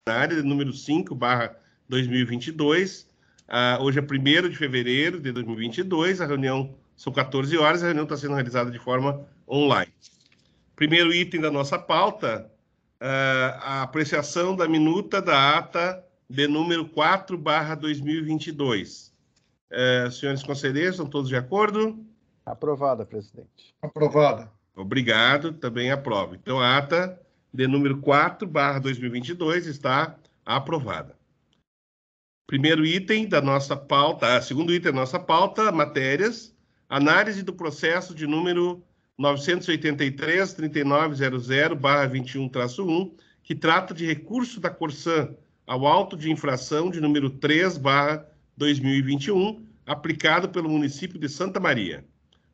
de número 5/2022. Hoje é 1º de fevereiro de 2022, a reunião são 14 horas, a reunião está sendo realizada de forma online. Primeiro item da nossa pauta, a apreciação da minuta da ata de número 4/2022. Senhores conselheiros, estão todos de acordo? Aprovada, presidente. Aprovada. Obrigado, também aprovo. Então, a ata de número 4/2022 está aprovada. Primeiro item da nossa pauta, segundo item da nossa pauta, matérias, análise do processo de número 983-3900/21-1, que trata de recurso da Corsã ao auto de infração de número 3/2021, aplicado pelo município de Santa Maria.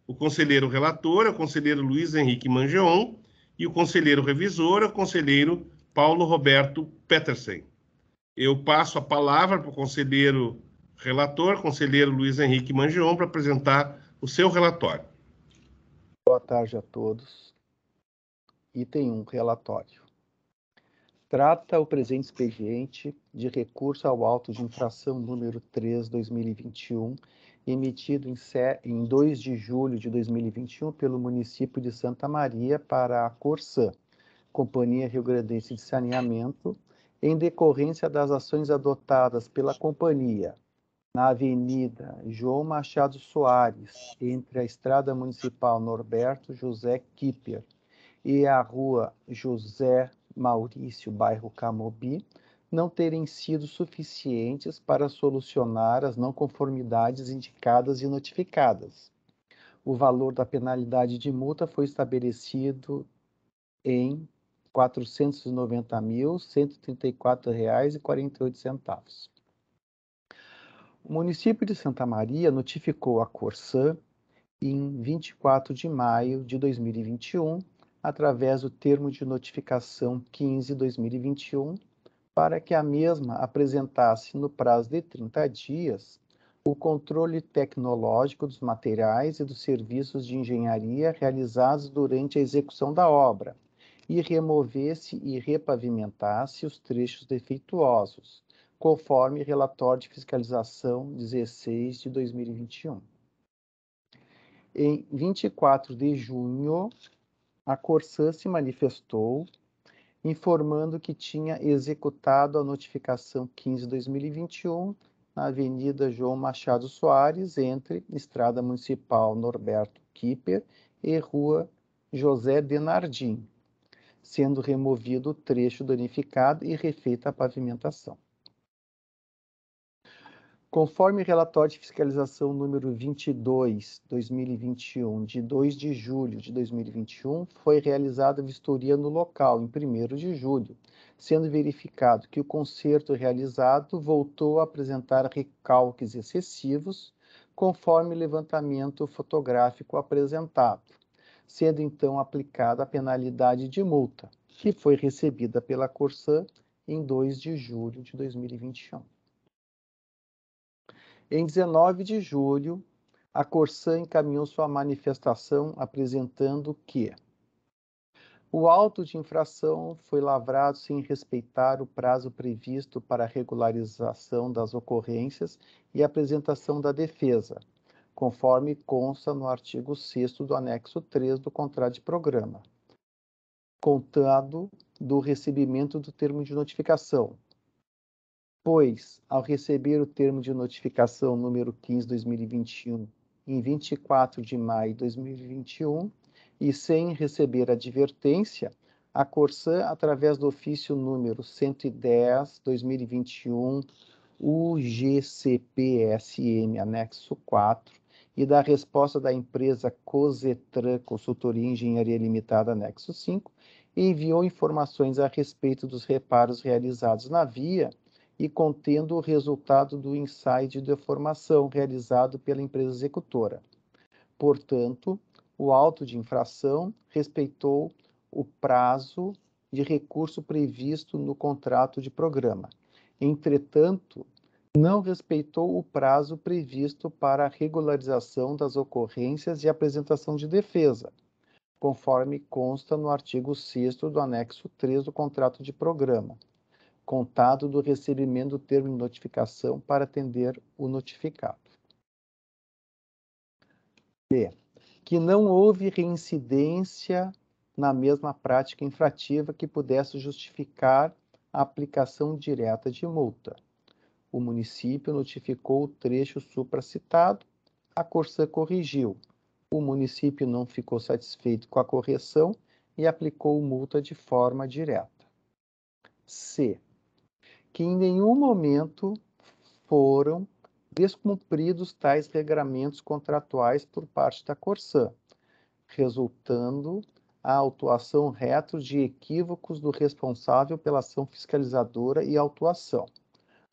O conselheiro relator é o conselheiro Luiz Henrique Mangeon e o conselheiro revisor é o conselheiro Paulo Roberto Petersen. Eu passo a palavra para o conselheiro relator, conselheiro Luiz Henrique Mangeon, para apresentar o seu relatório. Boa tarde a todos. Item 1, relatório. Trata o presente expediente de recurso ao auto de infração número 3/2021, emitido em 2 de julho de 2021 pelo município de Santa Maria para a Corsã, Companhia Rio Grandense de Saneamento, em decorrência das ações adotadas pela companhia na Avenida João Machado Soares, entre a Estrada Municipal Norberto José Kipper e a Rua José Maurício, bairro Camobi, não terem sido suficientes para solucionar as não conformidades indicadas e notificadas. O valor da penalidade de multa foi estabelecido em R$ 490.134,48. O município de Santa Maria notificou a Corsã em 24 de maio de 2021, através do termo de notificação 15/2021, para que a mesma apresentasse no prazo de 30 dias o controle tecnológico dos materiais e dos serviços de engenharia realizados durante a execução da obra e removesse e repavimentasse os trechos defeituosos, conforme relatório de fiscalização 16 de 2021. Em 24 de junho, a Corsã se manifestou, informando que tinha executado a notificação 15/2021 na Avenida João Machado Soares, entre Estrada Municipal Norberto Kipper e Rua José Denardim, sendo removido o trecho danificado e refeita a pavimentação. Conforme relatório de fiscalização número 22/2021, de 2 de julho de 2021, foi realizada vistoria no local em 1º de julho, sendo verificado que o conserto realizado voltou a apresentar recalques excessivos, conforme o levantamento fotográfico apresentado, sendo então aplicada a penalidade de multa, que foi recebida pela Corsã em 2 de julho de 2021. Em 19 de julho, a Corsã encaminhou sua manifestação apresentando que o auto de infração foi lavrado sem respeitar o prazo previsto para a regularização das ocorrências e apresentação da defesa, conforme consta no artigo 6º do anexo 3 do contrato de programa, contado do recebimento do termo de notificação, pois, ao receber o termo de notificação número 15/2021, em 24 de maio de 2021, e sem receber advertência, a Corsã, através do ofício número 110/2021, UGCPSM, anexo 4, e da resposta da empresa Cosetran Consultoria e Engenharia Limitada, anexo 5, enviou informações a respeito dos reparos realizados na via, e contendo o resultado do ensaio de deformação realizado pela empresa executora. Portanto, o auto de infração respeitou o prazo de recurso previsto no contrato de programa. Entretanto, não respeitou o prazo previsto para a regularização das ocorrências e apresentação de defesa, conforme consta no artigo 6º do anexo 3 do contrato de programa, contado do recebimento do termo de notificação para atender o notificado. B. Que não houve reincidência na mesma prática infrativa que pudesse justificar a aplicação direta de multa. O município notificou o trecho supracitado, a Corsã corrigiu. O município não ficou satisfeito com a correção e aplicou multa de forma direta. C. Que em nenhum momento foram descumpridos tais regramentos contratuais por parte da Corsã, resultando a autuação retro de equívocos do responsável pela ação fiscalizadora e autuação.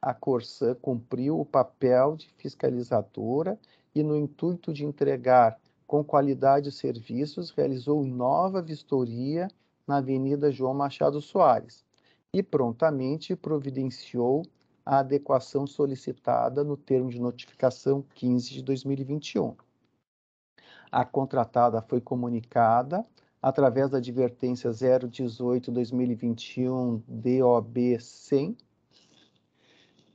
A Corsã cumpriu o papel de fiscalizadora e, no intuito de entregar com qualidade os serviços, realizou nova vistoria na Avenida João Machado Soares e prontamente providenciou a adequação solicitada no termo de notificação 15 de 2021. A contratada foi comunicada através da advertência 018/2021 DOB 100,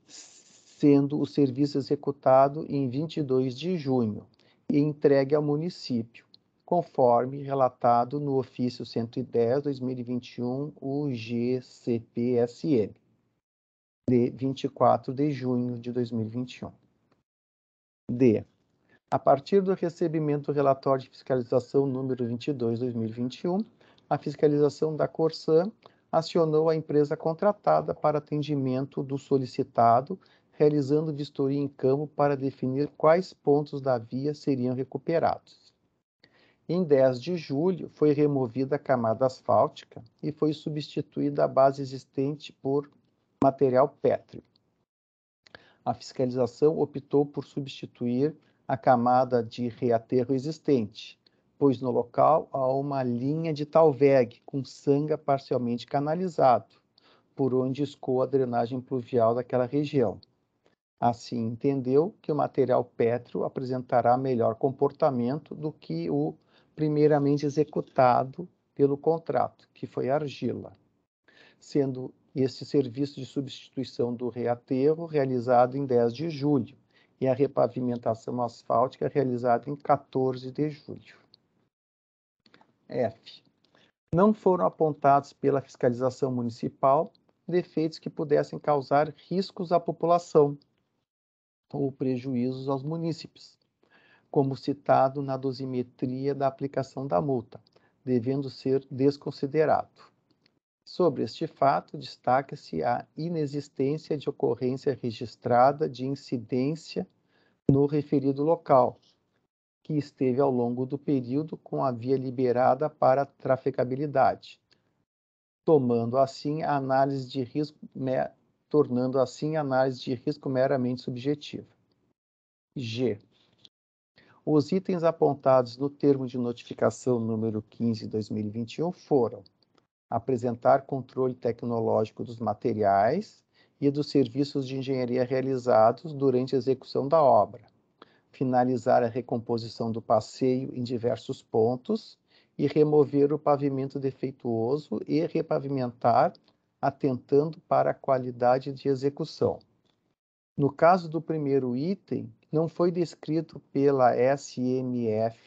sendo o serviço executado em 22 de junho e entregue ao município, conforme relatado no ofício 110/2021 UGCPSM, de 24 de junho de 2021. D. A partir do recebimento do relatório de fiscalização número 22/2021, a fiscalização da Corsã acionou a empresa contratada para atendimento do solicitado, realizando vistoria em campo para definir quais pontos da via seriam recuperados. Em 10 de julho, foi removida a camada asfáltica e foi substituída a base existente por material pétreo. A fiscalização optou por substituir a camada de reaterro existente, pois no local há uma linha de talveg com sanga parcialmente canalizado, por onde escoa a drenagem pluvial daquela região. Assim, entendeu que o material pétreo apresentará melhor comportamento do que o primeiramente executado pelo contrato, que foi a argila, sendo este serviço de substituição do reaterro realizado em 10 de julho e a repavimentação asfáltica realizada em 14 de julho. F. Não foram apontados pela fiscalização municipal defeitos que pudessem causar riscos à população ou prejuízos aos munícipes, como citado na dosimetria da aplicação da multa, devendo ser desconsiderado. Sobre este fato, destaca-se a inexistência de ocorrência registrada de incidência no referido local, que esteve ao longo do período com a via liberada para trafegabilidade, tornando assim a análise de risco meramente subjetiva. G. Os itens apontados no termo de notificação número 15/2021 foram: apresentar controle tecnológico dos materiais e dos serviços de engenharia realizados durante a execução da obra, finalizar a recomposição do passeio em diversos pontos e remover o pavimento defeituoso e repavimentar, atentando para a qualidade de execução. No caso do primeiro item, não foi descrito pela SMFSAE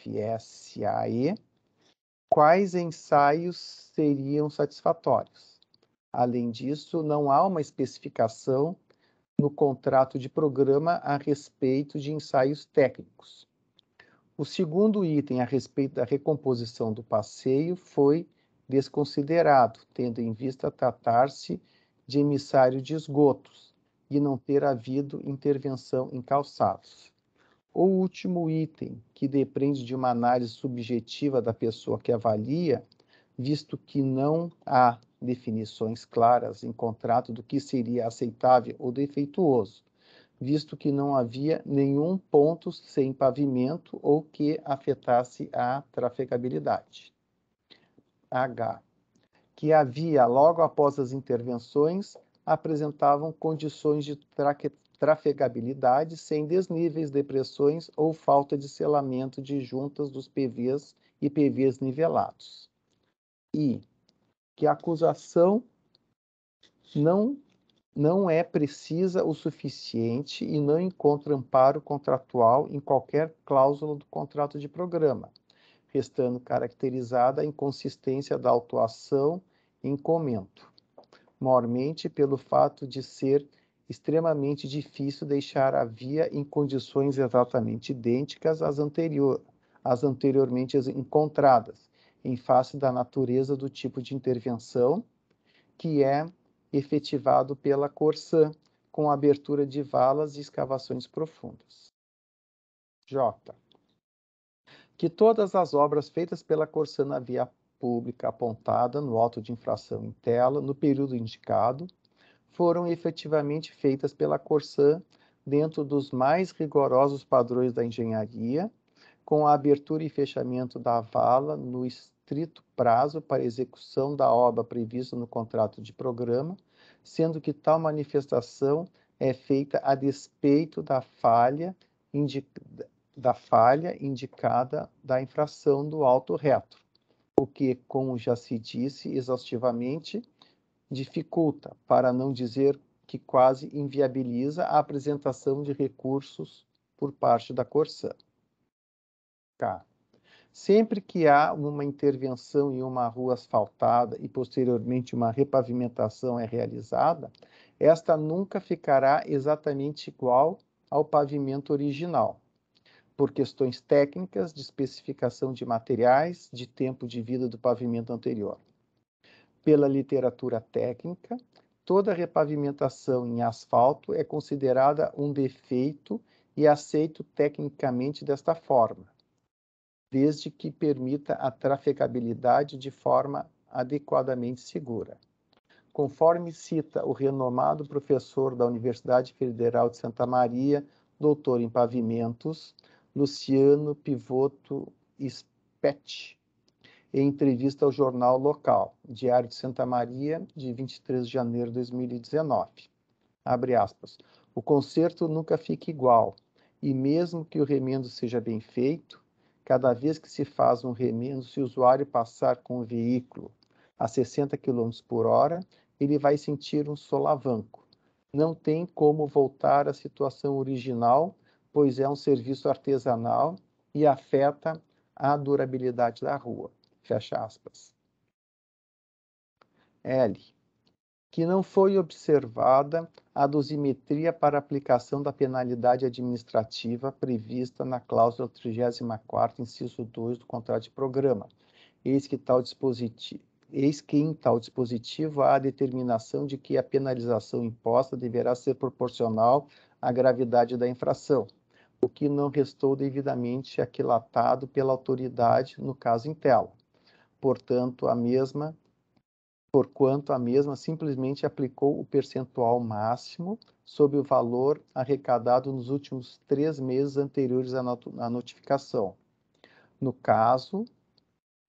quais ensaios seriam satisfatórios. Além disso, não há uma especificação no contrato de programa a respeito de ensaios técnicos. O segundo item a respeito da recomposição do passeio foi desconsiderado, tendo em vista tratar-se de emissário de esgotos e não ter havido intervenção em calçados. O último item, que depende de uma análise subjetiva da pessoa que avalia, visto que não há definições claras em contrato do que seria aceitável ou defeituoso, visto que não havia nenhum ponto sem pavimento ou que afetasse a trafegabilidade. H. Que havia, logo após as intervenções, apresentavam condições de trafegabilidade sem desníveis, depressões ou falta de selamento de juntas dos PVs e PVs nivelados. I. Que a acusação não não é precisa o suficiente e não encontra amparo contratual em qualquer cláusula do contrato de programa, restando caracterizada a inconsistência da autuação em comento, maiormente pelo fato de ser extremamente difícil deixar a via em condições exatamente idênticas às anteriormente encontradas, em face da natureza do tipo de intervenção que é efetivado pela Corsã, com abertura de valas e escavações profundas. J. Que todas as obras feitas pela Corsã na via pública apontada no auto de infração em tela, no período indicado, foram efetivamente feitas pela Corsã dentro dos mais rigorosos padrões da engenharia, com a abertura e fechamento da vala no estrito prazo para execução da obra prevista no contrato de programa, sendo que tal manifestação é feita a despeito da falha indicada da infração do auto retro, o que, como já se disse exaustivamente, dificulta, para não dizer que quase inviabiliza a apresentação de recursos por parte da Corsã. K. Sempre que há uma intervenção em uma rua asfaltada e posteriormente uma repavimentação é realizada, esta nunca ficará exatamente igual ao pavimento original, por questões técnicas de especificação de materiais, de tempo de vida do pavimento anterior. Pela literatura técnica, toda repavimentação em asfalto é considerada um defeito e aceito tecnicamente desta forma, desde que permita a trafegabilidade de forma adequadamente segura. Conforme cita o renomado professor da Universidade Federal de Santa Maria, doutor em pavimentos, Luciano Pivotto Spetti, em entrevista ao jornal local, Diário de Santa Maria, de 23 de janeiro de 2019. Abre aspas. O conserto nunca fica igual, e mesmo que o remendo seja bem feito, cada vez que se faz um remendo, se o usuário passar com o veículo a 60 km por hora, ele vai sentir um solavanco. Não tem como voltar à situação original, pois é um serviço artesanal e afeta a durabilidade da rua. Fecha aspas. L. Que não foi observada a dosimetria para aplicação da penalidade administrativa prevista na cláusula 34ª, inciso 2 do contrato de programa. Eis que em tal dispositivo há a determinação de que a penalização imposta deverá ser proporcional à gravidade da infração, o que não restou devidamente aquilatado pela autoridade no caso em tela. Porquanto a mesma simplesmente aplicou o percentual máximo sobre o valor arrecadado nos últimos 3 meses anteriores à notificação. No caso,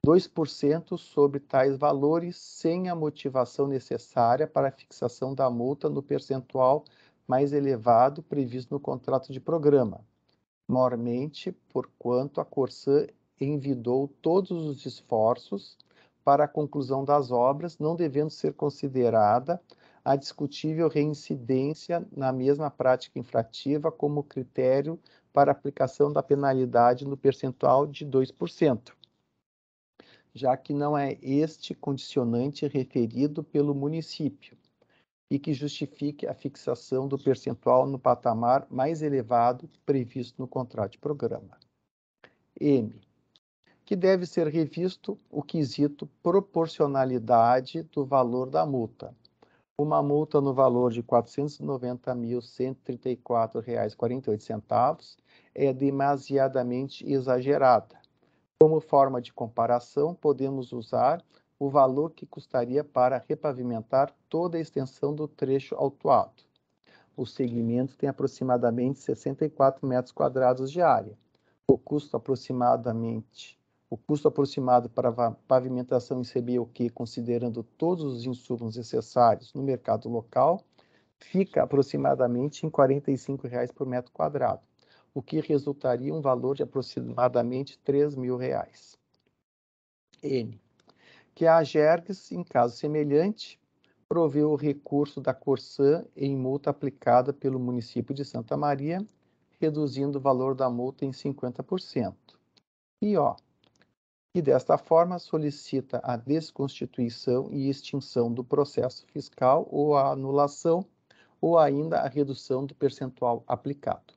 2% sobre tais valores, sem a motivação necessária para a fixação da multa no percentual mais elevado previsto no contrato de programa, maiormente porquanto a Corsã envidou todos os esforços para a conclusão das obras, não devendo ser considerada a discutível reincidência na mesma prática infrativa como critério para aplicação da penalidade no percentual de 2%, já que não é este condicionante referido pelo município e que justifique a fixação do percentual no patamar mais elevado previsto no contrato de programa. M. Que deve ser revisto o quesito proporcionalidade do valor da multa. Uma multa no valor de R$ 490.134,48 é demasiadamente exagerada. Como forma de comparação, podemos usar o valor que custaria para repavimentar toda a extensão do trecho autuado. O segmento tem aproximadamente 64 metros quadrados de área. O custo aproximado para a pavimentação em CBUQ, considerando todos os insumos necessários no mercado local, fica aproximadamente em R$ 45,00 por metro quadrado, o que resultaria um valor de aproximadamente R$ 3.000. N. Que a AGERGS, em caso semelhante, proveu o recurso da Corsã em multa aplicada pelo município de Santa Maria, reduzindo o valor da multa em 50%. E desta forma solicita a desconstituição e extinção do processo fiscal ou a anulação ou ainda a redução do percentual aplicado.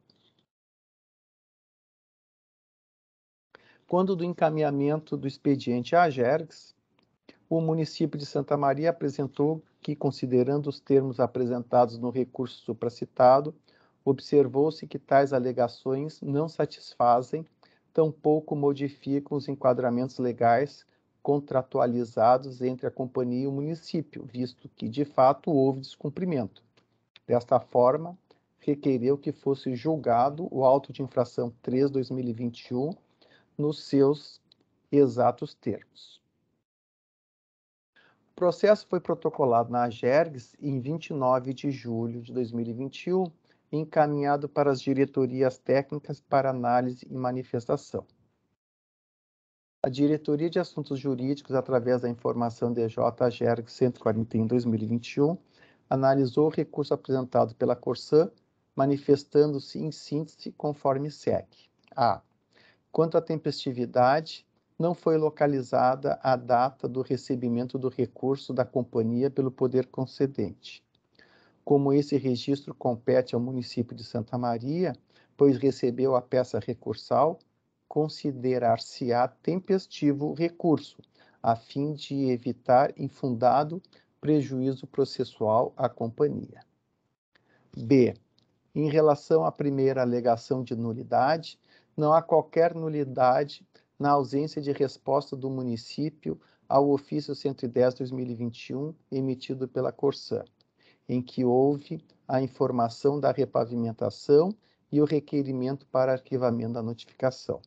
Quando do encaminhamento do expediente à AGERGS, o município de Santa Maria apresentou que, considerando os termos apresentados no recurso supracitado, observou-se que tais alegações não satisfazem, tampouco modificam os enquadramentos legais contratualizados entre a companhia e o município, visto que, de fato, houve descumprimento. Desta forma, requereu que fosse julgado o auto de infração 3/2021 nos seus exatos termos. O processo foi protocolado na AGERGS em 29 de julho de 2021 e encaminhado para as diretorias técnicas para análise e manifestação. A Diretoria de Assuntos Jurídicos, através da informação DJ AGERGS 141/2021, analisou o recurso apresentado pela Corsã, manifestando-se em síntese conforme segue. A. Quanto à tempestividade, não foi localizada a data do recebimento do recurso da companhia pelo poder concedente. Como esse registro compete ao município de Santa Maria, pois recebeu a peça recursal, considerar-se-á tempestivo o recurso, a fim de evitar infundado prejuízo processual à companhia. B. Em relação à primeira alegação de nulidade, não há qualquer nulidade na ausência de resposta do município ao ofício 110/2021 emitido pela Corsã, em que houve a informação da repavimentação e o requerimento para arquivamento da notificação.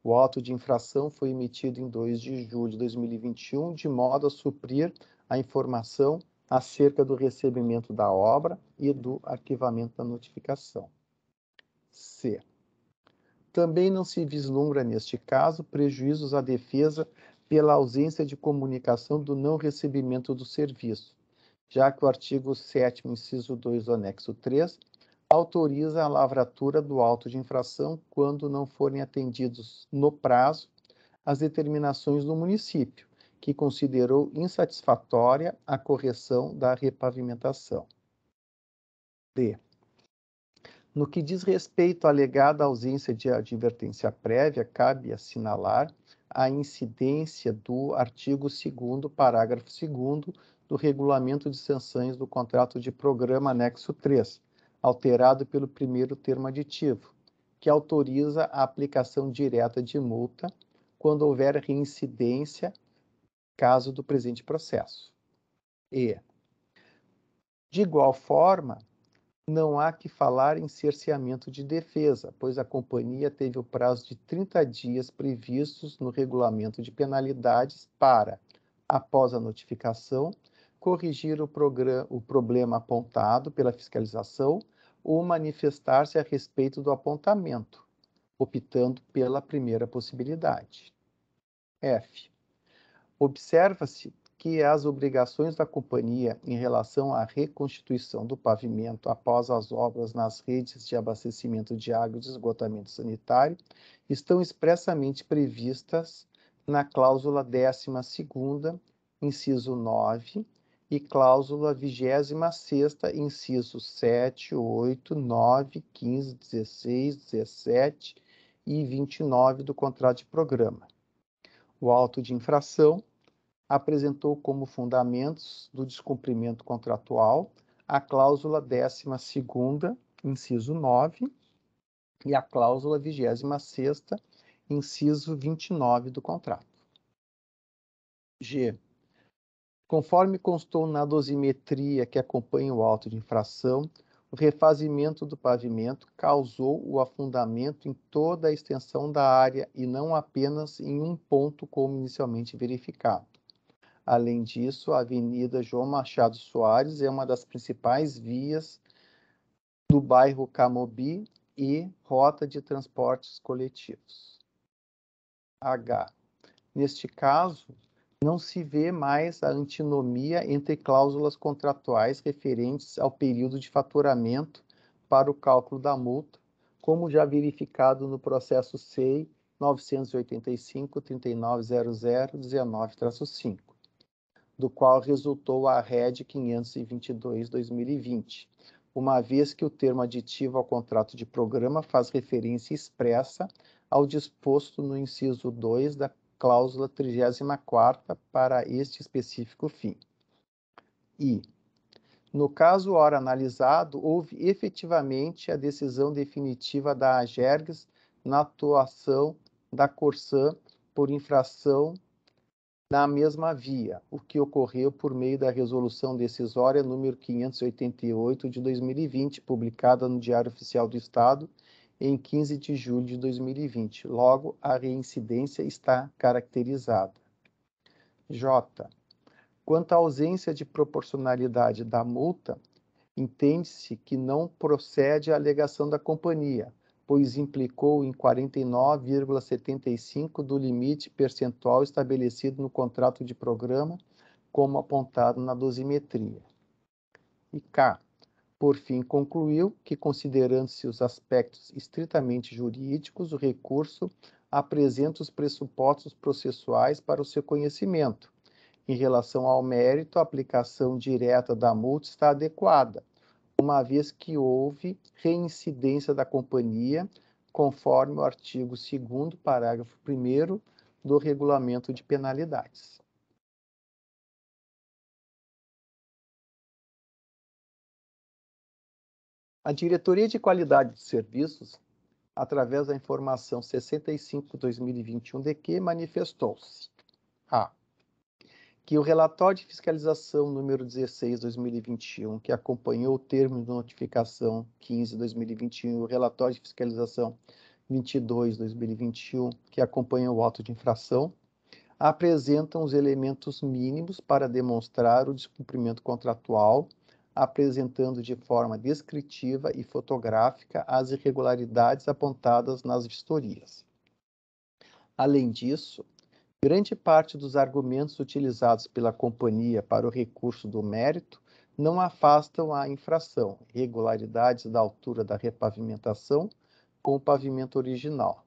O auto de infração foi emitido em 2 de julho de 2021, de modo a suprir a informação acerca do recebimento da obra e do arquivamento da notificação. C. Também não se vislumbra, neste caso, prejuízos à defesa pela ausência de comunicação do não recebimento do serviço, já que o artigo 7º, inciso 2 do anexo 3, autoriza a lavratura do auto de infração quando não forem atendidos no prazo as determinações do município, que considerou insatisfatória a correção da repavimentação. D. No que diz respeito à alegada ausência de advertência prévia, cabe assinalar a incidência do artigo 2º, parágrafo 2º do Regulamento de Sanções do Contrato de Programa Anexo 3, alterado pelo primeiro termo aditivo, que autoriza a aplicação direta de multa quando houver reincidência, caso do presente processo. E, de igual forma, não há que falar em cerceamento de defesa, pois a companhia teve o prazo de 30 dias previstos no regulamento de penalidades para, após a notificação, corrigir o problema apontado pela fiscalização ou manifestar-se a respeito do apontamento, optando pela primeira possibilidade. F. Observa-se que as obrigações da companhia em relação à reconstituição do pavimento após as obras nas redes de abastecimento de água e de esgotamento sanitário estão expressamente previstas na cláusula 12ª, inciso 9, e cláusula 26ª, incisos 7, 8, 9, 15, 16, 17 e 29 do contrato de programa. O auto de infração apresentou como fundamentos do descumprimento contratual a cláusula 12ª, inciso 9, e a cláusula 26ª, inciso 29 do contrato. G. Conforme constou na dosimetria que acompanha o auto de infração, o refazimento do pavimento causou o afundamento em toda a extensão da área e não apenas em um ponto como inicialmente verificado. Além disso, a Avenida João Machado Soares é uma das principais vias do bairro Camobi e rota de transportes coletivos. H. Neste caso, não se vê mais a antinomia entre cláusulas contratuais referentes ao período de faturamento para o cálculo da multa, como já verificado no processo SEI 985-3900-19-5, do qual resultou a RED 522/2020, uma vez que o termo aditivo ao contrato de programa faz referência expressa ao disposto no inciso 2 da cláusula 34ª para este específico fim. E, no caso ora analisado, houve efetivamente a decisão definitiva da AGERGS na atuação da Corsan por infração na mesma via, o que ocorreu por meio da resolução decisória número 588 de 2020, publicada no Diário Oficial do Estado em 15 de julho de 2020. Logo, a reincidência está caracterizada. J. Quanto à ausência de proporcionalidade da multa, entende-se que não procede a alegação da companhia, pois implicou em 49,75% do limite percentual estabelecido no contrato de programa, como apontado na dosimetria. E K. Por fim, concluiu que, considerando-se os aspectos estritamente jurídicos, o recurso apresenta os pressupostos processuais para o seu conhecimento. Em relação ao mérito, a aplicação direta da multa está adequada, uma vez que houve reincidência da companhia, conforme o artigo 2º, parágrafo 1º do Regulamento de Penalidades. A Diretoria de Qualidade de Serviços, através da informação 65/2021-DQ, manifestou-se: a. Que o relatório de fiscalização número 16/2021, que acompanhou o termo de notificação 15/2021, e o relatório de fiscalização 22/2021, que acompanhou o auto de infração, apresentam os elementos mínimos para demonstrar o descumprimento contratual, apresentando de forma descritiva e fotográfica as irregularidades apontadas nas vistorias. Além disso, grande parte dos argumentos utilizados pela companhia para o recurso do mérito não afastam a infração, irregularidades da altura da repavimentação com o pavimento original,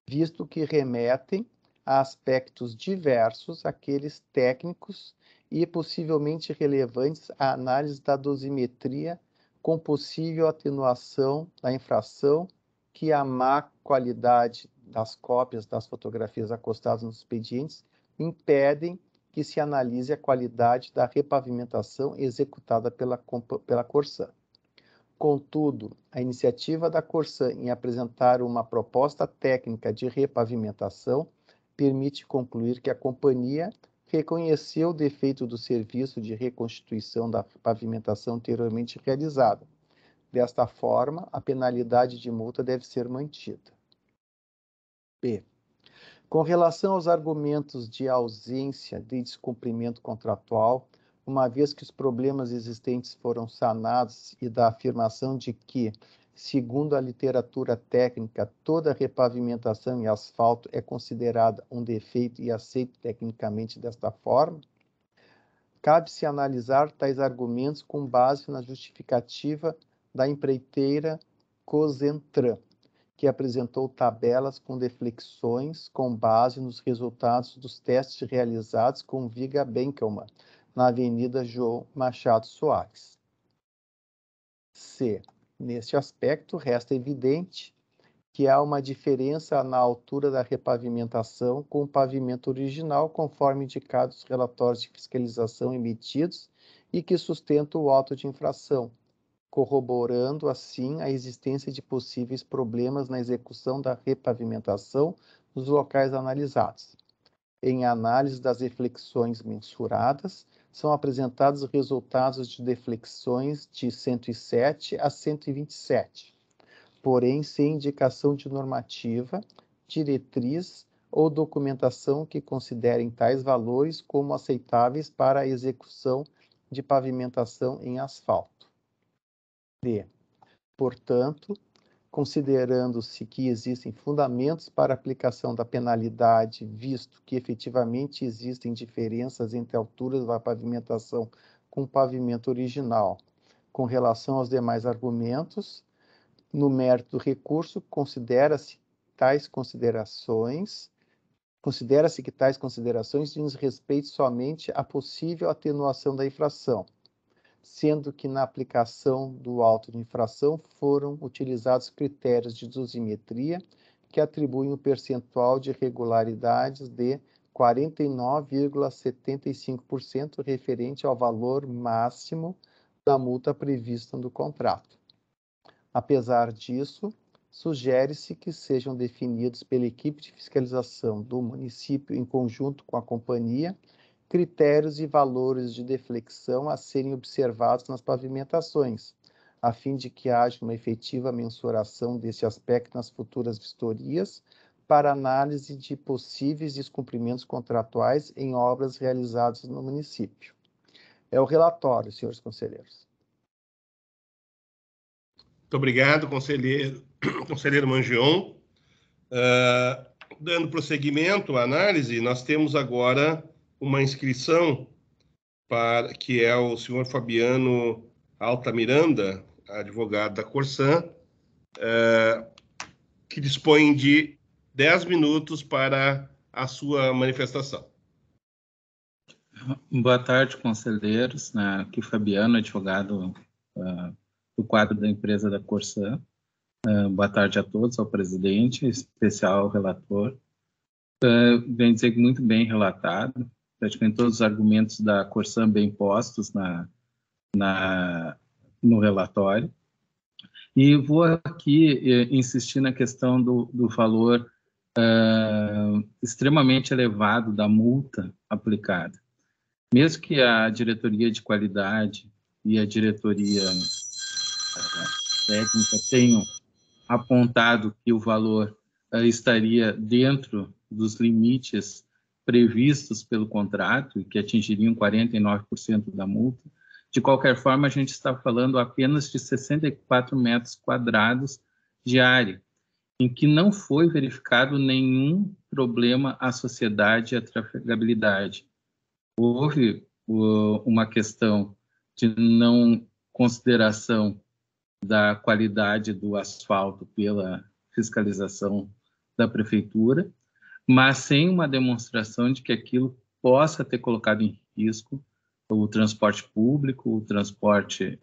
visto que remetem a aspectos diversos, aqueles técnicos e possivelmente relevantes à análise da dosimetria com possível atenuação da infração que a má qualidade das cópias das fotografias acostadas nos expedientes impedem que se analise a qualidade da repavimentação executada pela Corsan. Contudo, a iniciativa da Corsan em apresentar uma proposta técnica de repavimentação permite concluir que a companhia reconheceu o defeito do serviço de reconstituição da pavimentação anteriormente realizada. Desta forma, a penalidade de multa deve ser mantida. B. Com relação aos argumentos de ausência de descumprimento contratual, uma vez que os problemas existentes foram sanados e da afirmação de que, segundo a literatura técnica, toda repavimentação em asfalto é considerada um defeito e aceito tecnicamente desta forma, cabe-se analisar tais argumentos com base na justificativa da empreiteira Cosentran, que apresentou tabelas com deflexões com base nos resultados dos testes realizados com viga Benkelman, na Avenida João Machado Soares. C. Neste aspecto, resta evidente que há uma diferença na altura da repavimentação com o pavimento original, conforme indicado nos relatórios de fiscalização emitidos e que sustentam o auto de infração, corroborando, assim, a existência de possíveis problemas na execução da repavimentação nos locais analisados. Em análise das reflexões mensuradas, são apresentados resultados de deflexões de 107 a 127, porém sem indicação de normativa, diretriz ou documentação que considerem tais valores como aceitáveis para a execução de pavimentação em asfalto. D. Portanto, considerando-se que existem fundamentos para a aplicação da penalidade, visto que efetivamente existem diferenças entre alturas da pavimentação com o pavimento original. Com relação aos demais argumentos, no mérito do recurso, considera-se que tais considerações dizem respeito somente à possível atenuação da infração, sendo que na aplicação do auto de infração foram utilizados critérios de dosimetria que atribuem um percentual de irregularidades de 49,75% referente ao valor máximo da multa prevista no contrato. Apesar disso, sugere-se que sejam definidos pela equipe de fiscalização do município em conjunto com a companhia critérios e valores de deflexão a serem observados nas pavimentações, a fim de que haja uma efetiva mensuração desse aspecto nas futuras vistorias para análise de possíveis descumprimentos contratuais em obras realizadas no município. É o relatório, senhores conselheiros. Muito obrigado, conselheiro Mangion. Dando prosseguimento à análise, nós temos agora uma inscrição que é o senhor Fabiano Altamiranda, advogado da Corsan, que dispõe de 10 minutos para a sua manifestação. Boa tarde, conselheiros. Aqui Fabiano, advogado do quadro da empresa da Corsan. Boa tarde a todos, ao presidente, em especial ao relator. Bem dizer que muito bem relatado, praticamente todos os argumentos da Corsan bem postos no relatório. E vou aqui insistir na questão do valor extremamente elevado da multa aplicada. Mesmo que a diretoria de qualidade e a diretoria técnica tenham apontado que o valor estaria dentro dos limites previstos pelo contrato e que atingiriam 49% da multa, de qualquer forma, a gente está falando apenas de 64 metros quadrados de área, em que não foi verificado nenhum problema à sociedade e à trafegabilidade. Houve uma questão de não consideração da qualidade do asfalto pela fiscalização da prefeitura, mas sem uma demonstração de que aquilo possa ter colocado em risco o transporte público, o transporte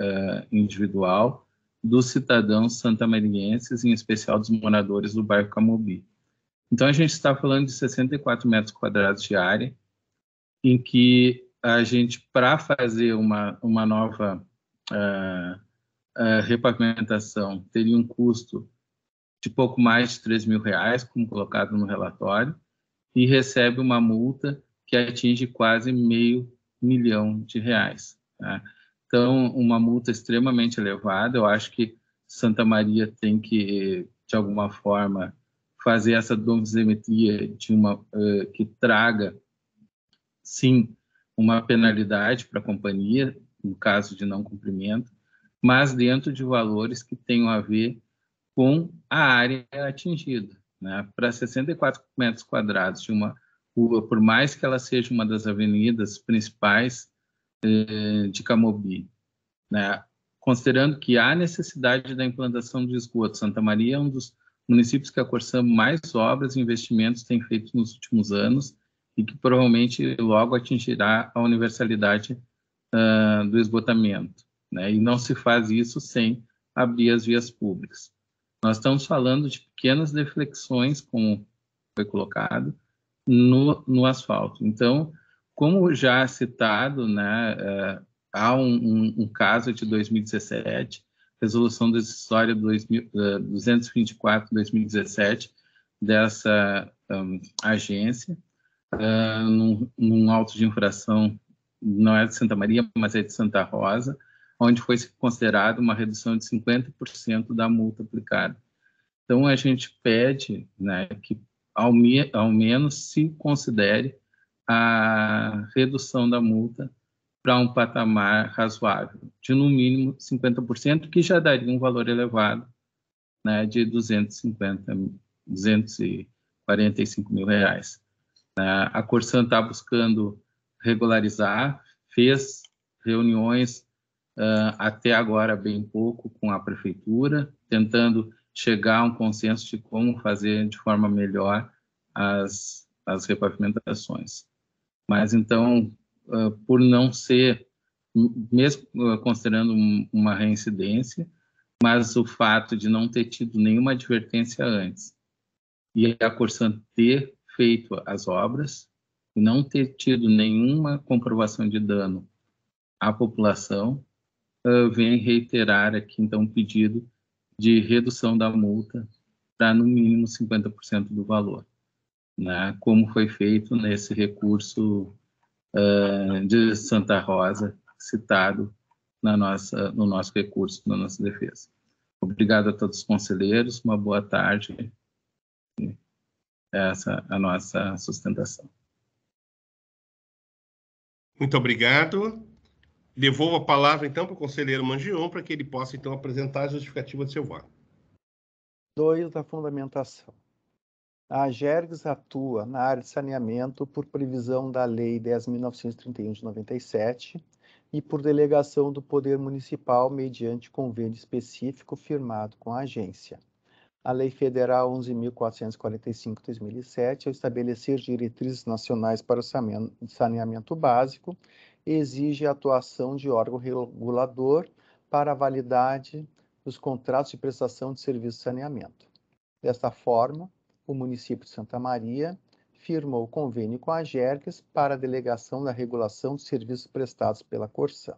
individual dos cidadãos santamarienses, em especial dos moradores do bairro Camobi. Então, a gente está falando de 64 metros quadrados de área, em que a gente, para fazer uma nova repavimentação, teria um custo de pouco mais de R$3 mil, como colocado no relatório, e recebe uma multa que atinge quase R$500 mil. Tá? Então, uma multa extremamente elevada. Eu acho que Santa Maria tem que, de alguma forma, fazer essa dosimetria que traga, sim, uma penalidade para a companhia, no caso de não cumprimento, mas dentro de valores que tenham a ver com a área atingida. Né? Para 64 metros quadrados de uma rua, por mais que ela seja uma das avenidas principais de Camobi, né? Considerando que há necessidade da implantação de esgoto, Santa Maria é um dos municípios que a Corsan mais obras e investimentos tem feito nos últimos anos e que provavelmente logo atingirá a universalidade do esgotamento. Né? E não se faz isso sem abrir as vias públicas. Nós estamos falando de pequenas deflexões, como foi colocado, no asfalto. Então, como já citado, né, há um caso de 2017, resolução decisória 224/2017 dessa agência, num auto de infração, não é de Santa Maria, mas é de Santa Rosa, onde foi considerada uma redução de 50% da multa aplicada. Então, a gente pede, né, que ao menos se considere a redução da multa para um patamar razoável, de no mínimo 50%, que já daria um valor elevado né, de 245 mil reais. A Corsan está buscando regularizar, fez reuniões até agora bem pouco com a prefeitura, tentando chegar a um consenso de como fazer de forma melhor as repavimentações. Mas então, por não ser, mesmo considerando uma reincidência, mas o fato de não ter tido nenhuma advertência antes e a Corsan ter feito as obras e não ter tido nenhuma comprovação de dano à população, vem reiterar aqui, então, um pedido de redução da multa para, no mínimo, 50% do valor, né? Como foi feito nesse recurso de Santa Rosa, citado no nosso recurso, na nossa defesa. Obrigado a todos os conselheiros, uma boa tarde. Essa é a nossa sustentação. Muito obrigado. Devolvo a palavra, então, para o conselheiro Mangion, para que ele possa, então, apresentar a justificativa do seu voto. 2 da fundamentação. A AGERGS atua na área de saneamento por previsão da Lei 10.931 de 97 e por delegação do Poder Municipal mediante convênio específico firmado com a agência. A Lei Federal 11.445 de 2007, ao estabelecer diretrizes nacionais para o saneamento básico, exige a atuação de órgão regulador para a validade dos contratos de prestação de serviço de saneamento. Desta forma, o município de Santa Maria firmou convênio com a AGERGS para a delegação da regulação de serviços prestados pela Corsan.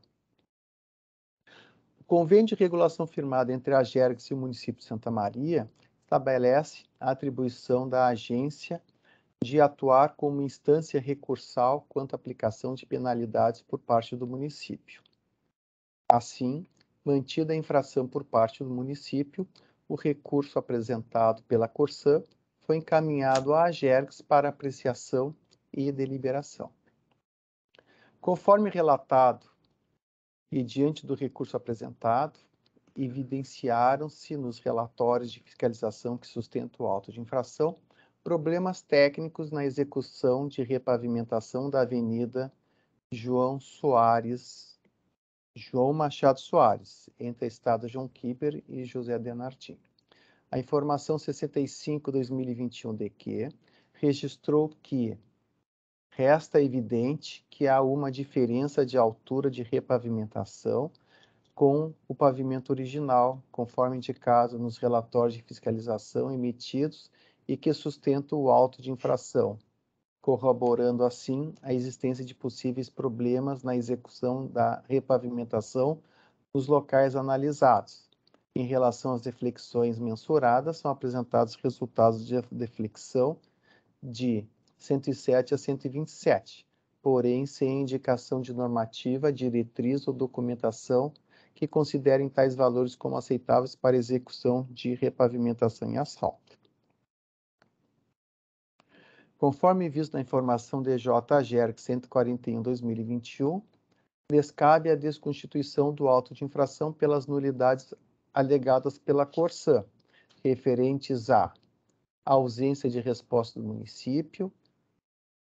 O convênio de regulação firmado entre a AGERGS e o município de Santa Maria estabelece a atribuição da agência de atuar como instância recursal quanto à aplicação de penalidades por parte do município. Assim, mantida a infração por parte do município, o recurso apresentado pela Corsan foi encaminhado à AGERGS para apreciação e deliberação. Conforme relatado e diante do recurso apresentado, evidenciaram-se nos relatórios de fiscalização que sustentam o auto de infração problemas técnicos na execução de repavimentação da Avenida João Machado Soares, entre a Estrada João Kipper e José Denardim. A informação 65/2021-DQ registrou que resta evidente que há uma diferença de altura de repavimentação com o pavimento original, conforme indicado nos relatórios de fiscalização emitidos e que sustentam o auto de infração, corroborando assim a existência de possíveis problemas na execução da repavimentação nos locais analisados. Em relação às deflexões mensuradas, são apresentados resultados de deflexão de 107 a 127, porém sem indicação de normativa, diretriz ou documentação que considerem tais valores como aceitáveis para execução de repavimentação em asfalto. Conforme visto na informação DJ-AGERG 141/2021, lhes cabe a desconstituição do auto de infração pelas nulidades alegadas pela Corsan, referentes à ausência de resposta do município,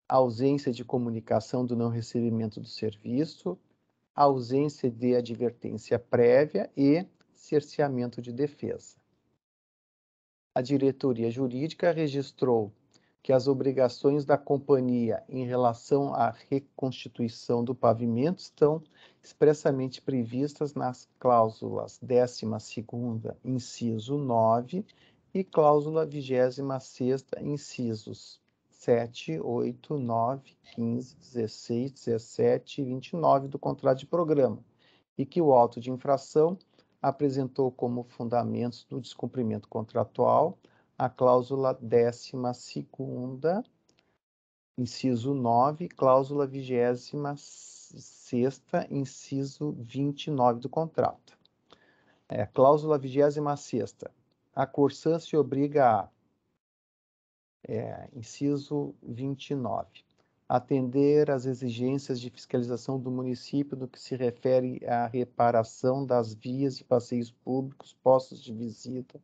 ausência de comunicação do não recebimento do serviço, ausência de advertência prévia e cerceamento de defesa. A diretoria jurídica registrou que as obrigações da companhia em relação à reconstituição do pavimento estão expressamente previstas nas cláusulas 12ª, inciso 9, e cláusula 26ª, incisos 7, 8, 9, 15, 16, 17 e 29 do contrato de programa, e que o auto de infração apresentou como fundamentos do descumprimento contratual a cláusula 12ª, inciso 9, cláusula 26ª, inciso 29 do contrato. Cláusula 26ª. A Corsan se obriga a inciso 29. Atender às exigências de fiscalização do município no que se refere à reparação das vias e passeios públicos, postos de visita,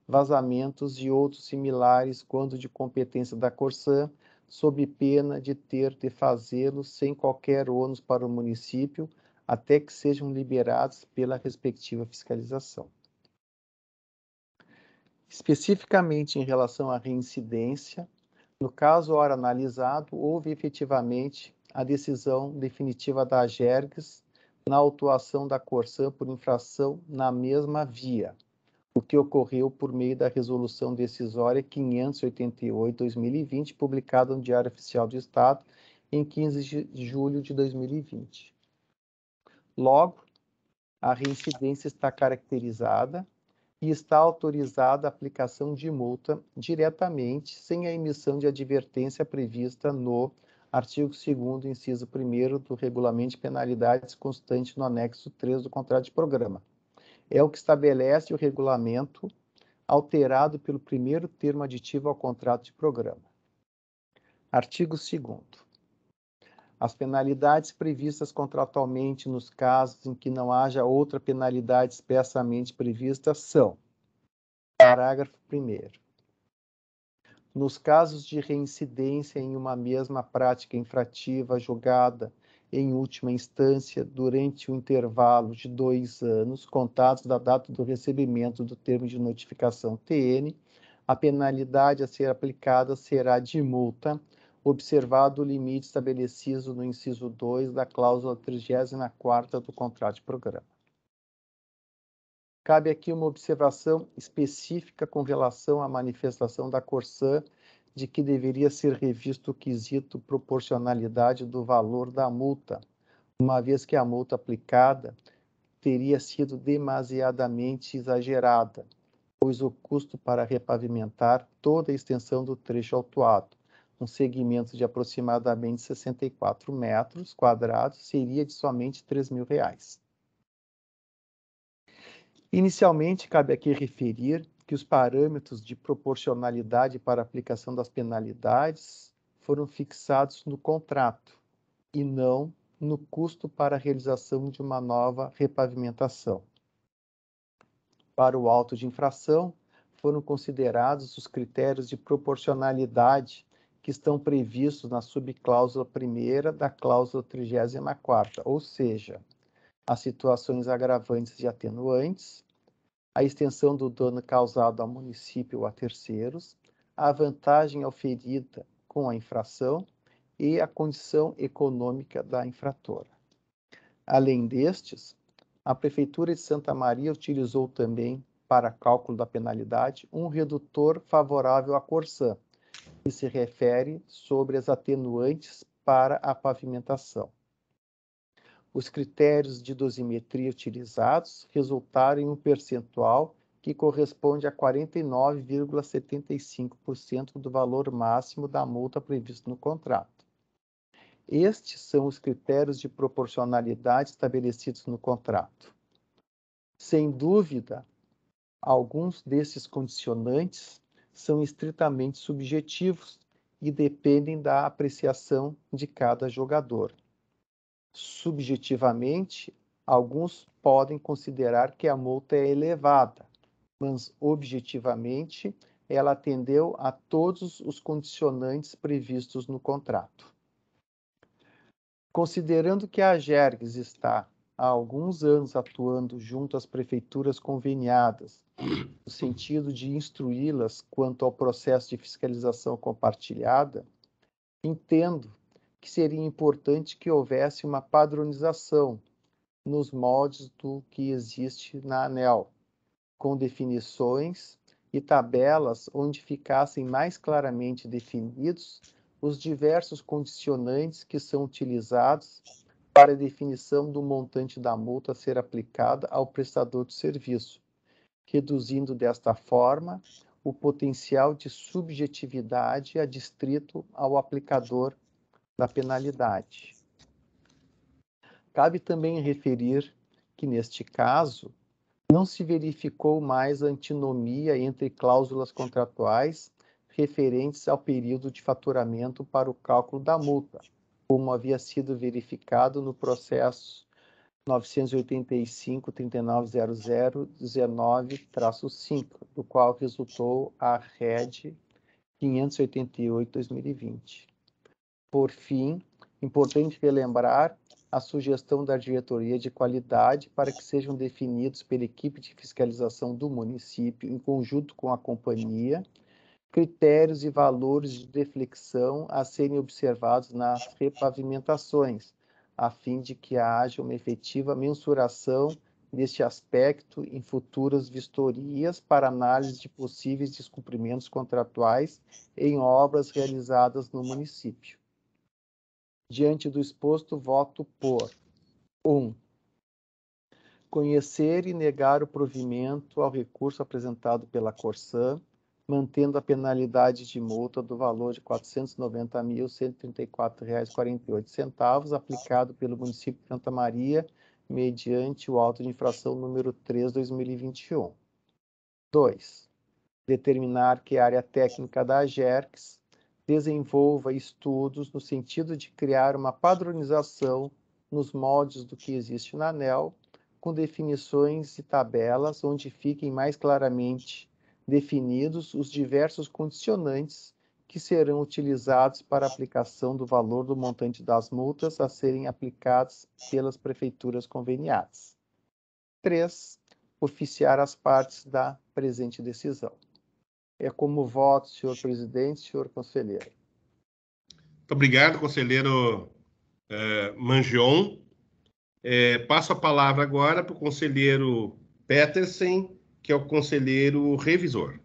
vazamentos e outros similares quando de competência da Corsã, sob pena de ter de fazê-lo sem qualquer ônus para o município, até que sejam liberados pela respectiva fiscalização. Especificamente em relação à reincidência, no caso ora analisado, houve efetivamente a decisão definitiva da AGERGS na autuação da Corsã por infração na mesma via, o que ocorreu por meio da Resolução Decisória 588/2020, publicada no Diário Oficial do Estado em 15 de julho de 2020. Logo, a reincidência está caracterizada e está autorizada a aplicação de multa diretamente, sem a emissão de advertência prevista no artigo 2º, inciso 1º do Regulamento de Penalidades constante no anexo 3 do contrato de programa. É o que estabelece o regulamento alterado pelo primeiro termo aditivo ao contrato de programa. Artigo 2º. As penalidades previstas contratualmente nos casos em que não haja outra penalidade expressamente prevista são: parágrafo 1º. Nos casos de reincidência em uma mesma prática infrativa julgada em última instância durante um intervalo de 2 anos, contados da data do recebimento do termo de notificação TN, a penalidade a ser aplicada será de multa, observado o limite estabelecido no inciso 2 da cláusula 34ª do contrato de programa. Cabe aqui uma observação específica com relação à manifestação da Corsã de que deveria ser revisto o quesito proporcionalidade do valor da multa, uma vez que a multa aplicada teria sido demasiadamente exagerada, pois o custo para repavimentar toda a extensão do trecho autuado, um segmento de aproximadamente 64 metros quadrados, seria de somente R$ 3.000. Inicialmente, cabe aqui referir que os parâmetros de proporcionalidade para a aplicação das penalidades foram fixados no contrato e não no custo para a realização de uma nova repavimentação. Para o auto de infração, foram considerados os critérios de proporcionalidade que estão previstos na subcláusula 1ª da cláusula 34ª, ou seja, as situações agravantes e atenuantes, a extensão do dano causado ao município ou a terceiros, a vantagem oferida com a infração e a condição econômica da infratora. Além destes, a Prefeitura de Santa Maria utilizou também, para cálculo da penalidade, um redutor favorável à Corsã, que se refere sobre as atenuantes para a pavimentação. Os critérios de dosimetria utilizados resultaram em um percentual que corresponde a 49,75% do valor máximo da multa previsto no contrato. Estes são os critérios de proporcionalidade estabelecidos no contrato. Sem dúvida, alguns desses condicionantes são estritamente subjetivos e dependem da apreciação de cada jogador. Subjetivamente, alguns podem considerar que a multa é elevada, mas objetivamente ela atendeu a todos os condicionantes previstos no contrato. Considerando que a AGERGS está há alguns anos atuando junto às prefeituras conveniadas, no sentido de instruí-las quanto ao processo de fiscalização compartilhada, entendo que seria importante que houvesse uma padronização nos moldes do que existe na ANEEL, com definições e tabelas onde ficassem mais claramente definidos os diversos condicionantes que são utilizados para a definição do montante da multa a ser aplicada ao prestador de serviço, reduzindo desta forma o potencial de subjetividade adstrito ao aplicador da penalidade. Cabe também referir que, neste caso, não se verificou mais antinomia entre cláusulas contratuais referentes ao período de faturamento para o cálculo da multa, como havia sido verificado no processo 985-3900-19-5, do qual resultou a RED 588-2020. Por fim, importante relembrar a sugestão da Diretoria de Qualidade para que sejam definidos pela equipe de fiscalização do município, em conjunto com a companhia, critérios e valores de deflexão a serem observados nas repavimentações, a fim de que haja uma efetiva mensuração deste aspecto em futuras vistorias para análise de possíveis descumprimentos contratuais em obras realizadas no município. Diante do exposto, voto por 1. Conhecer e negar o provimento ao recurso apresentado pela Corsan, mantendo a penalidade de multa do valor de R$ 490.134,48, aplicado pelo município de Santa Maria, mediante o auto de infração número 3/2021. 2. Determinar que a área técnica da AGERX desenvolva estudos no sentido de criar uma padronização nos moldes do que existe na ANEEL, com definições e tabelas onde fiquem mais claramente definidos os diversos condicionantes que serão utilizados para a aplicação do valor do montante das multas a serem aplicadas pelas prefeituras conveniadas. 3. Oficiar as partes da presente decisão. É como voto, senhor presidente, senhor conselheiro. Muito obrigado, conselheiro Mangion. Passo a palavra agora para o conselheiro Petersen, que é o conselheiro revisor.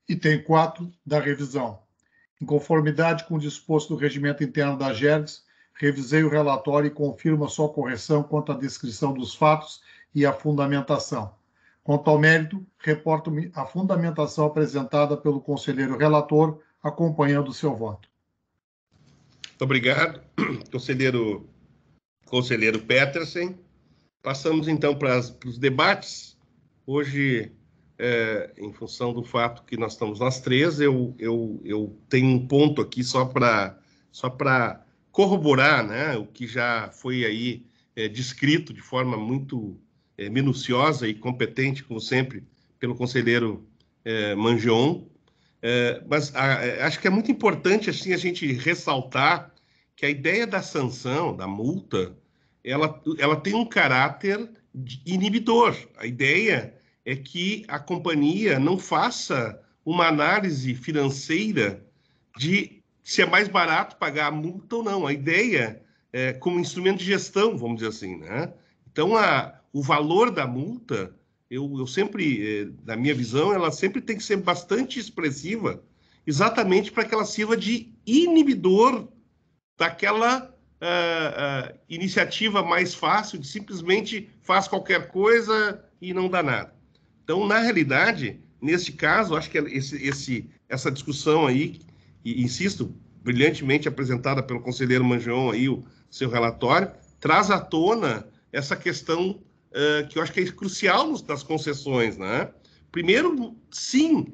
Item 4 da revisão. Em conformidade com o disposto do regimento interno da AGERGS, revisei o relatório e confirmo a sua correção quanto à descrição dos fatos e a fundamentação. Quanto ao mérito, reporto-me a fundamentação apresentada pelo conselheiro relator, acompanhando o seu voto. Muito obrigado, conselheiro Petersen. Passamos, então, para os debates. Hoje, em função do fato que nós estamos nós três, eu tenho um ponto aqui só para corroborar, né, o que já foi aí descrito de forma muito minuciosa e competente, como sempre, pelo conselheiro Mangion. Mas acho que é muito importante assim, a gente ressaltar que a ideia da sanção, da multa, ela tem um caráter inibidor. A ideia é que a companhia não faça uma análise financeira de se é mais barato pagar a multa ou não. A ideia é como instrumento de gestão, vamos dizer assim, né? Então, o valor da multa, eu sempre, na minha visão, ela sempre tem que ser bastante expressiva, exatamente para que ela sirva de inibidor daquela iniciativa mais fácil de simplesmente faz qualquer coisa e não dá nada. Então, na realidade, nesse caso, acho que essa discussão aí, e insisto, brilhantemente apresentada pelo conselheiro Mangion aí, o seu relatório, traz à tona essa questão que eu acho que é crucial das concessões, né? Primeiro, sim,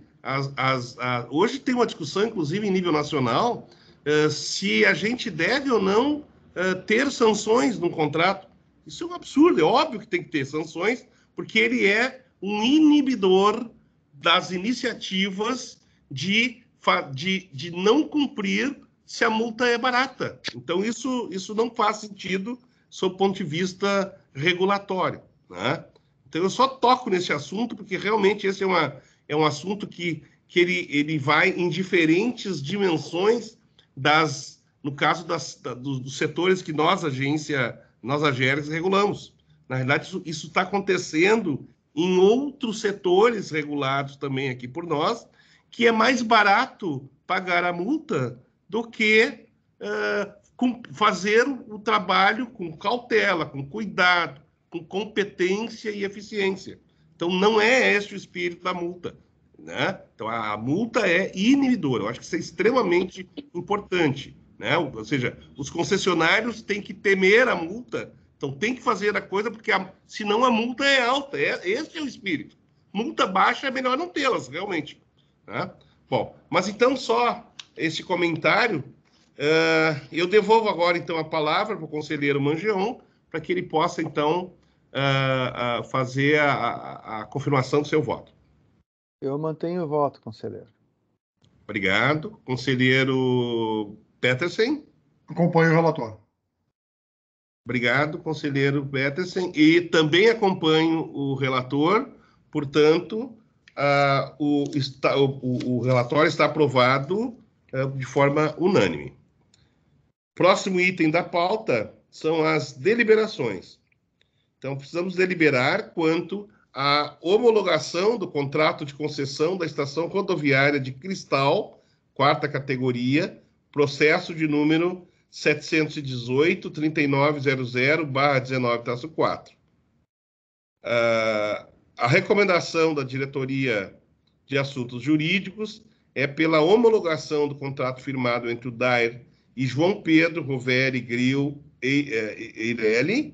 hoje tem uma discussão, inclusive, em nível nacional, se a gente deve ou não ter sanções no contrato. Isso é um absurdo, é óbvio que tem que ter sanções, porque ele é um inibidor das iniciativas de não cumprir se a multa é barata. Então, isso não faz sentido sob o ponto de vista regulatório, né? Então, eu só toco nesse assunto porque realmente esse é um assunto que ele vai em diferentes dimensões no caso dos setores que nós, AGERGS, regulamos. Na realidade, isso está acontecendo em outros setores regulados também aqui por nós, que é mais barato pagar a multa do que fazer o trabalho com cautela, com cuidado, com competência e eficiência. Então, não é esse o espírito da multa, né? Então, a multa é inibidora. Eu acho que isso é extremamente importante, né? Ou seja, os concessionários têm que temer a multa, então tem que fazer a coisa, porque senão a multa é alta. Esse é o espírito. Multa baixa é melhor não tê-las, realmente, né? Bom, mas então só esse comentário Eu devolvo agora, então, a palavra para o conselheiro Mangeon, para que ele possa, então, fazer a confirmação do seu voto. Eu mantenho o voto, conselheiro. Obrigado. Conselheiro Petersen. Acompanho o relatório. Obrigado, conselheiro Petersen. E também acompanho o relator, portanto, o relatório está aprovado de forma unânime. Próximo item da pauta são as deliberações. Então, precisamos deliberar quanto à homologação do contrato de concessão da Estação Rodoviária de Cristal, 4ª categoria, processo de número 718-3900/19-4. A recomendação da Diretoria de Assuntos Jurídicos é pela homologação do contrato firmado entre o DAER e João Pedro Roveri Grill Eireli,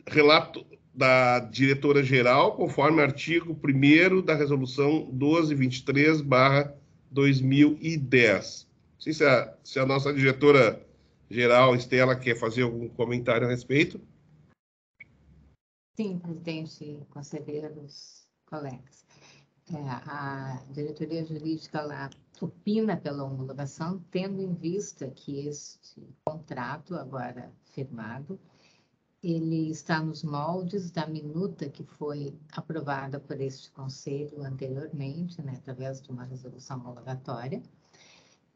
relato da diretora-geral, conforme artigo 1º da Resolução 1223/2010. Não sei se a nossa diretora-geral, Estela, quer fazer algum comentário a respeito. Sim, presidente, conselheiros, colegas. A diretoria jurídica lá opina pela homologação, tendo em vista que este contrato, agora firmado, ele está nos moldes da minuta que foi aprovada por este conselho anteriormente, né, através de uma resolução homologatória,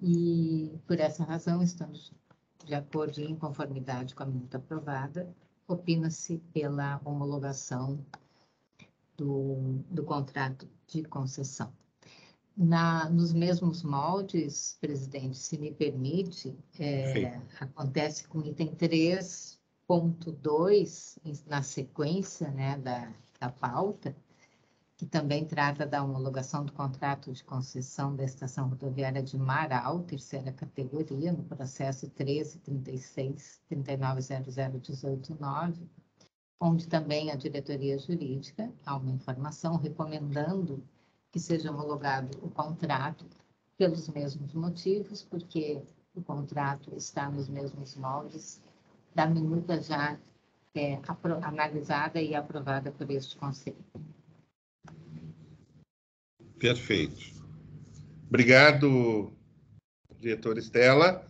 e por essa razão, estamos de acordo e em conformidade com a minuta aprovada, opina-se pela homologação do contrato de concessão. Nos mesmos moldes, presidente, se me permite, acontece com o item 3.2, na sequência, né, da pauta, que também trata da homologação do contrato de concessão da Estação Rodoviária de Marau, 3ª categoria, no processo 13.36.3900.18.9, onde também a diretoria jurídica há uma informação recomendando que seja homologado o contrato pelos mesmos motivos, porque o contrato está nos mesmos moldes da minuta já analisada e aprovada por este conselho. Perfeito. Obrigado, diretora Estela.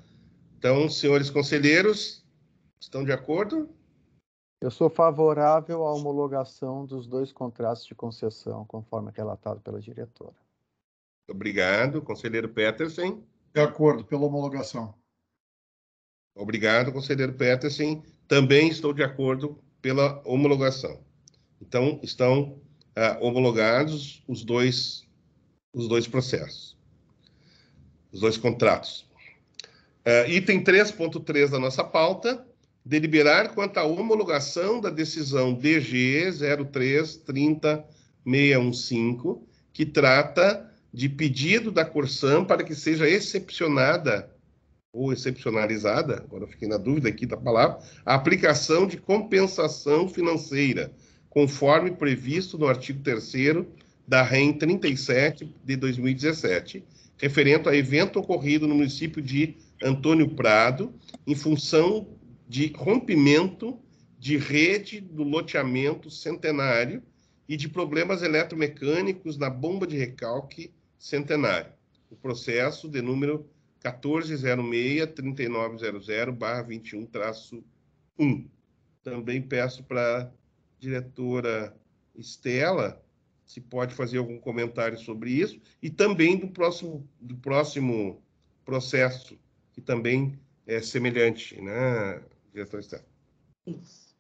Então, senhores conselheiros, estão de acordo? Eu sou favorável à homologação dos 2 contratos de concessão, conforme relatado pela diretora. Obrigado, conselheiro Petersen. De acordo, pela homologação. Obrigado, conselheiro Petersen. Também estou de acordo pela homologação. Então, estão homologados os dois processos, os 2 contratos. Item 3.3 da nossa pauta, deliberar quanto à homologação da decisão DG 0330-615, que trata de pedido da Corsã para que seja excepcionada ou excepcionalizada, agora eu fiquei na dúvida aqui da palavra, a aplicação de compensação financeira, conforme previsto no artigo 3º da REN 37 de 2017, referente a evento ocorrido no município de Antônio Prado, em função de rompimento de rede do loteamento Centenário e de problemas eletromecânicos na bomba de recalque Centenário. O processo de número 1406-3900/21-1. Também peço para a diretora Estela se pode fazer algum comentário sobre isso, e também do próximo processo, que também é semelhante, né, diretora Estela? Isso.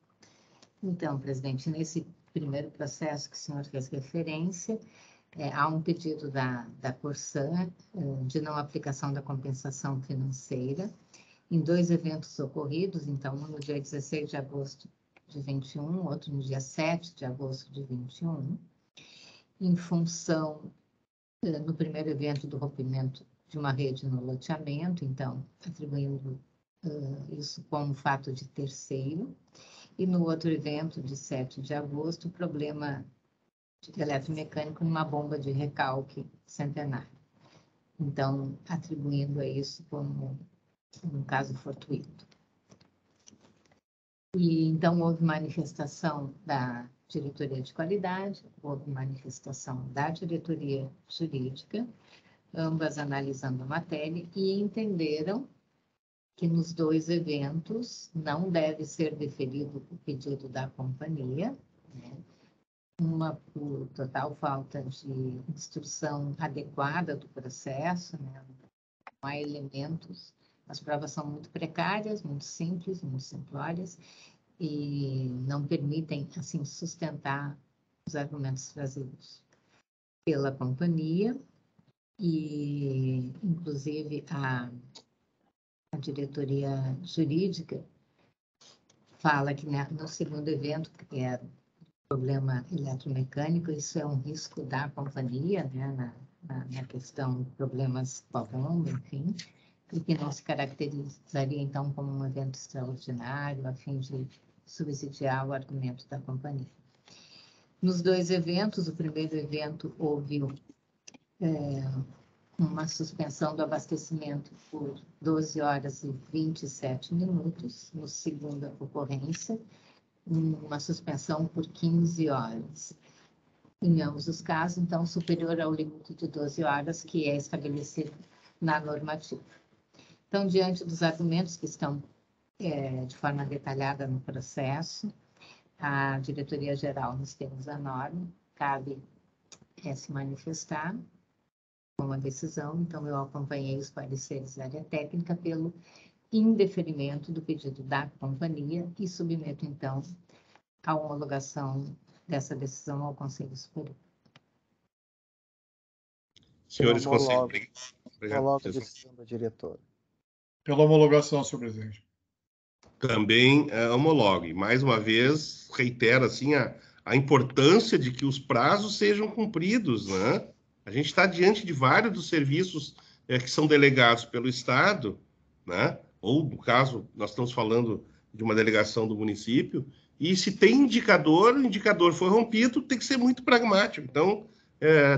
Então, presidente, nesse primeiro processo que o senhor fez referência, há um pedido da Corsã de não aplicação da compensação financeira em 2 eventos ocorridos, então, um no dia 16 de agosto de 21, outro no dia 7 de agosto de 21, em função, no primeiro evento, do rompimento de uma rede no loteamento, então, atribuindo isso como fato de terceiro, e no outro evento, de 7 de agosto, problema eletromecânico numa bomba de recalque Centenário. então, atribuindo a isso como um caso fortuito. E, então, houve manifestação da diretoria de qualidade, houve manifestação da diretoria jurídica, ambas analisando a matéria e entenderam que nos 2 eventos não deve ser deferido o pedido da companhia, né? Uma por total falta de instrução adequada do processo, né? Não há elementos, as provas são muito precárias, muito simples, muito simplórias, e não permitem, assim, sustentar os argumentos trazidos pela companhia, e, inclusive, a diretoria jurídica fala que, né, no segundo evento, que era problema eletromecânico, isso é um risco da companhia, né, na questão de problemas com a bomba, enfim, e que não se caracterizaria, então, como um evento extraordinário, a fim de subsidiar o argumento da companhia. Nos 2 eventos, o primeiro evento houve uma suspensão do abastecimento por 12 horas e 27 minutos, no segunda ocorrência, uma suspensão por 15 horas. Em ambos os casos, então, superior ao limite de 12 horas, que é estabelecido na normativa. Então, diante dos argumentos que estão de forma detalhada no processo, a diretoria-geral, nos termos da norma, cabe se manifestar com uma decisão. Então, eu acompanhei os pareceres da área técnica pelo indeferimento do pedido da companhia e submeto, então, a homologação dessa decisão ao Conselho Superior. Senhores conselheiros, Homologa a decisão da diretora. Pela homologação, senhor presidente. também homologue. Mais uma vez, reitero assim, a importância de que os prazos sejam cumpridos, né? A gente está diante de vários dos serviços que são delegados pelo Estado, né? Ou, no caso, nós estamos falando de uma delegação do município, e se tem indicador, o indicador foi rompido, tem que ser muito pragmático. Então,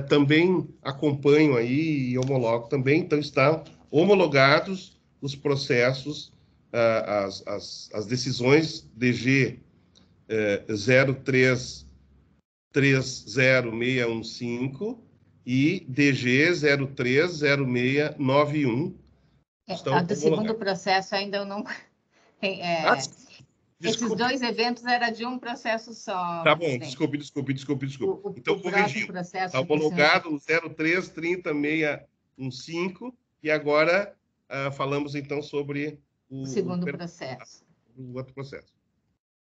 também acompanho aí e homologo também. Então, estão homologados os processos, as decisões DG 0330615 e DG 030691. Do segundo processo ainda eu não... Esses 2 eventos eram de um processo só. Tá bom, desculpe. Então, corrigiu. Está homologado o 03300615 e agora falamos, então, sobre o segundo processo. O outro processo.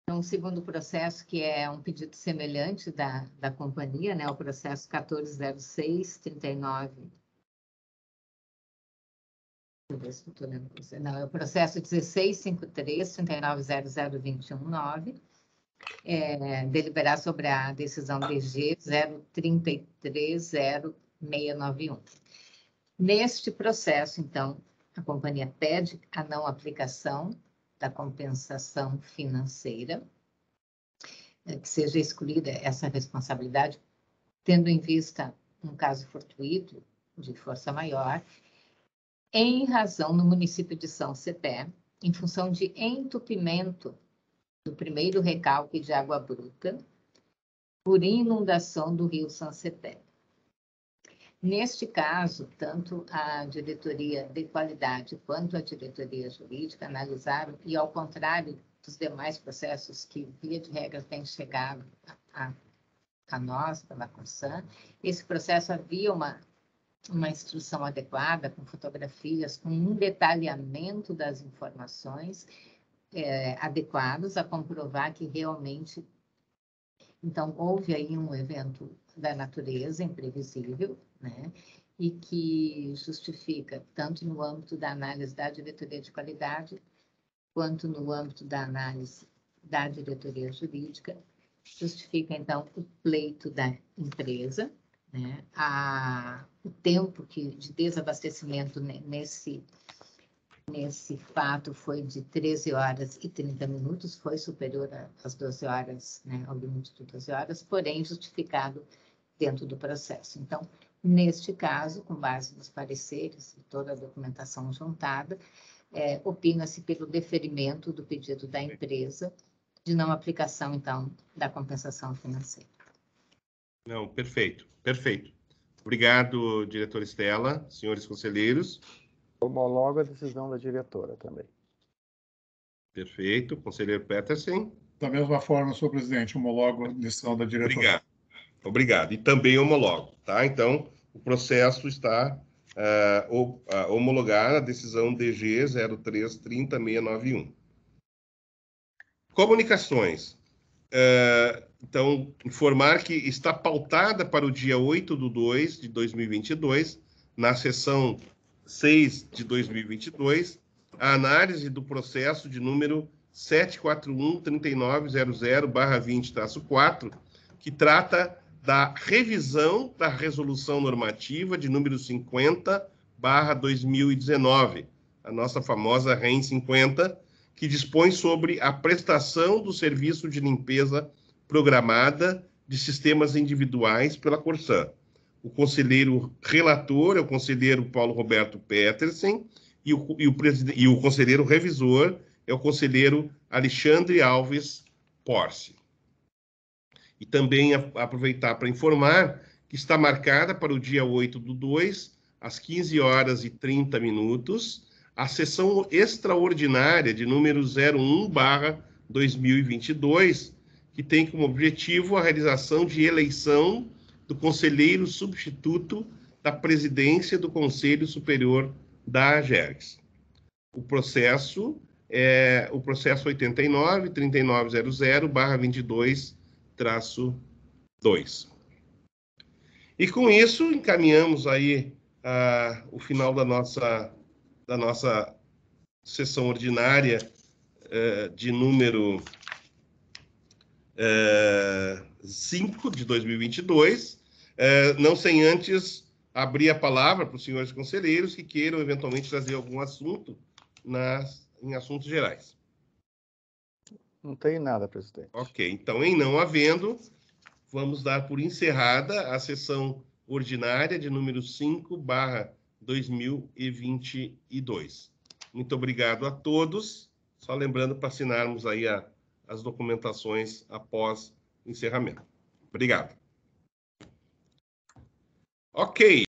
Então, o segundo processo, que é um pedido semelhante da companhia, né, o processo 140639. Deixa eu ver se eu estou lendo para você. Não, é o processo 1653-39002119. Deliberar sobre a decisão DG 03300691. Neste processo, então, a companhia pede a não aplicação da compensação financeira, que seja excluída essa responsabilidade, tendo em vista um caso fortuito de força maior, em razão no município de São Cepé, em função de entupimento do primeiro recalque de água bruta por inundação do rio São Cepé. Neste caso, tanto a diretoria de qualidade quanto a diretoria jurídica analisaram, e ao contrário dos demais processos que, via de regra, têm chegado a nós, pela Corsan, esse processo havia uma instrução adequada, com fotografias, com um detalhamento das informações adequados a comprovar que realmente, então, houve aí um evento da natureza imprevisível, né? E que justifica, tanto no âmbito da análise da diretoria de qualidade, quanto no âmbito da análise da diretoria jurídica, justifica, então, o pleito da empresa, né? O tempo de desabastecimento nesse fato foi de 13 horas e 30 minutos, foi superior às 12 horas, né, ao limite de 12 horas, porém justificado dentro do processo. Então, Neste caso, com base nos pareceres e toda a documentação juntada, opina-se pelo deferimento do pedido da empresa de não aplicação, então, da compensação financeira. Não, perfeito, perfeito. Obrigado, diretora Estela, senhores conselheiros. Homologo a decisão da diretora também. Perfeito. Conselheiro Petersen. Da mesma forma, senhor presidente, homologo a decisão da diretora. Obrigado. Obrigado. E também homologo, tá? Então, o processo está homologado a decisão DG 03-30691. Comunicações. Então, informar que está pautada para o dia 8/2 de 2022, na sessão 6 de 2022, a análise do processo de número 741-3900/20-4, que trata da revisão da resolução normativa de número 50/2019, a nossa famosa REN 50, que dispõe sobre a prestação do serviço de limpeza programada de sistemas individuais pela Corsan. O conselheiro relator é o conselheiro Paulo Roberto Petersen e o conselheiro revisor é o conselheiro Alexandre Alves Porce. E também aproveitar para informar que está marcada para o dia 8/2, às 15h30, a sessão extraordinária de número 01/2022, que tem como objetivo a realização de eleição do conselheiro substituto da presidência do Conselho Superior da AGERGS. O processo é o processo 89-3900/22-2. E com isso, encaminhamos aí o final da nossa sessão ordinária de número 5 de 2022, não sem antes abrir a palavra para os senhores conselheiros que queiram eventualmente trazer algum assunto em assuntos gerais. Não tem nada, presidente. Ok, então, em não havendo, vamos dar por encerrada a sessão ordinária de número 5/2022. Muito obrigado a todos. Só lembrando para assinarmos aí as documentações após o encerramento. Obrigado. Ok.